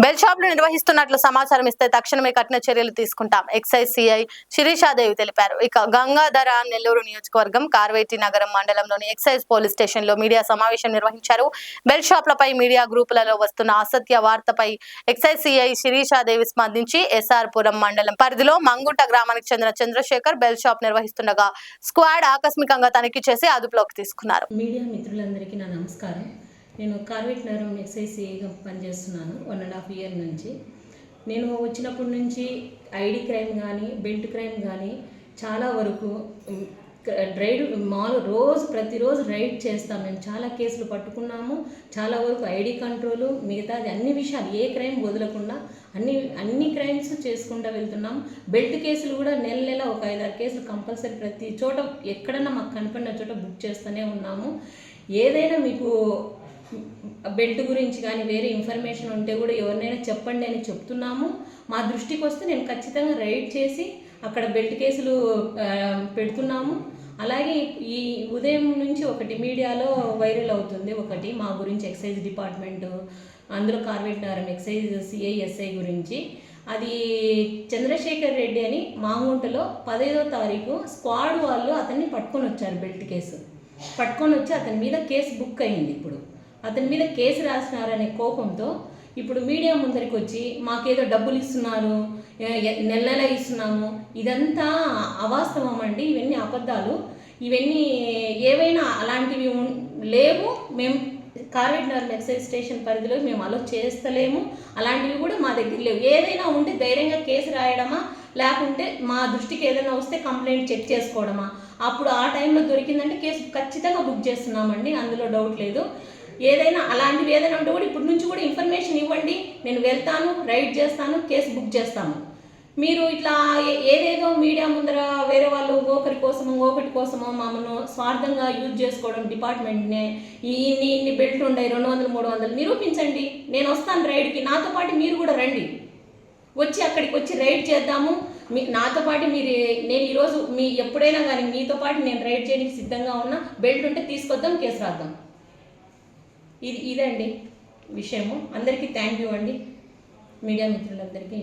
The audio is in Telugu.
బెల్ షాపులు నిర్వహిస్తున్నట్లు సమాచారం ఇస్తే తక్షణమే కఠిన చర్యలు తీసుకుంటాం. ఎక్సైజ్ సిఐ శిరీషాదేవి తెలిపారు. ఇక గంగాధర నెల్లూరు నియోజకవర్గం కార్వేటి నగరం మండలంలోని ఎక్సైజ్ పోలీస్ స్టేషన్ లో మీడియా సమావేశం నిర్వహించారు. బెల్ షాపులపై మీడియా గ్రూపులలో వస్తున్న అసత్య వార్తపై ఎక్సైజ్ సిఐ శిరీషాదేవి స్పందించి ఎస్ఆర్ పురం మండలం పరిధిలో మంగుంట గ్రామానికి చెందిన చంద్రశేఖర్ బెల్ షాప్ నిర్వహిస్తుండగా స్క్వాడ్ ఆకస్మికంగా తనిఖీ చేసి అదుపులోకి తీసుకున్నారు. మీడియా మిత్రులందరికీ నా నమస్కారం. నేను కార్వేట్ నగరం ఎక్సైజ్ సిఐగా పనిచేస్తున్నాను 1.5 years నుంచి. నేను వచ్చినప్పటి నుంచి ఐడి క్రైమ్ కానీ బెల్ట్ క్రైమ్ కానీ చాలా వరకు రైడ్ ప్రతిరోజు రైడ్ చేస్తాం. మేము చాలా కేసులు పట్టుకున్నాము. చాలా వరకు ఐడి కంట్రోలు మిగతాది అన్ని విషయాలు ఏ క్రైమ్ వదలకుండా అన్ని క్రైమ్స్ చేసుకుంటూ వెళ్తున్నాము. బెల్ట్ కేసులు కూడా నెల ఒక 5-6 కేసులు కంపల్సరీ ప్రతి చోట ఎక్కడన్నా మాకు కనపడిన చోట బుక్ చేస్తూనే ఉన్నాము. ఏదైనా మీకు బెల్ట్ గురించి కానీ వేరే ఇన్ఫర్మేషన్ ఉంటే కూడా ఎవరినైనా చెప్పండి అని చెప్తున్నాము. మా దృష్టికి వస్తే నేను ఖచ్చితంగా రైడ్ చేసి అక్కడ బెల్ట్ కేసులు పెడుతున్నాము. అలాగే ఈ ఉదయం నుంచి ఒకటి మీడియాలో వైరల్ అవుతుంది, ఒకటి మా గురించి ఎక్సైజ్ డిపార్ట్మెంటు, అందులో కార్వేట్ నగరం ఎక్సైజ్ సిఐ ఎస్ఐ గురించి. అది చంద్రశేఖర్ రెడ్డి అని మాంగుంటలో 15వ తారీఖు స్క్వాడ్ వాళ్ళు అతన్ని పట్టుకొని వచ్చారు. బెల్ట్ కేసు పట్టుకొని వచ్చి అతని మీద కేసు బుక్ అయింది. ఇప్పుడు అతని మీద కేసు రాసినారనే కోపంతో ఇప్పుడు మీడియా ముందరికి వచ్చి మాకేదో డబ్బులు ఇస్తున్నారు, నెల ఇస్తున్నాము, ఇదంతా అవాస్తవం అండి. ఇవన్నీ అబద్ధాలు. ఇవన్నీ ఏవైనా అలాంటివి లేవు. మేము కార్వేట్ నగరం ఎక్సైజ్ స్టేషన్ పరిధిలో మేము అలో చేస్తలేము. అలాంటివి కూడా మా దగ్గర లేవు. ఏదైనా ఉంటే ధైర్యంగా కేసు రాయడమా, లేకుంటే మా దృష్టికి ఏదైనా వస్తే కంప్లైంట్ చెక్ చేసుకోవడమా. అప్పుడు ఆ టైంలో దొరికిందంటే కేసు ఖచ్చితంగా బుక్ చేస్తున్నామండి, అందులో డౌట్ లేదు. ఏదైనా అలాంటివి ఏదైనా ఉంటే కూడా ఇప్పటి నుంచి కూడా ఇన్ఫర్మేషన్ ఇవ్వండి, నేను వెళ్తాను, రైడ్ చేస్తాను, కేసు బుక్ చేస్తాను. మీరు ఇట్లా ఏదేదో మీడియా ముందర వేరే వాళ్ళు ఒకటి కోసమో మమ్మల్ని స్వార్థంగా యూజ్ చేసుకోవడం డిపార్ట్మెంట్నే, ఇన్ని బెల్ట్ ఉన్నాయి 200-300 నిరూపించండి. నేను వస్తాను రైడ్కి, నాతో పాటు మీరు కూడా రండి, వచ్చి అక్కడికి వచ్చి రైడ్ చేద్దాము. నాతో పాటు నేను ఈరోజు ఎప్పుడైనా కానీ మీతో పాటు నేను రైడ్ చేయడానికి సిద్ధంగా ఉన్నా. బెల్ట్ ఉంటే తీసుకొద్దాం, కేసు రాద్దాం. ఇదండి విషయము. అందరికీ థ్యాంక్ యూ అండి, మీడియా మిత్రులందరికీ.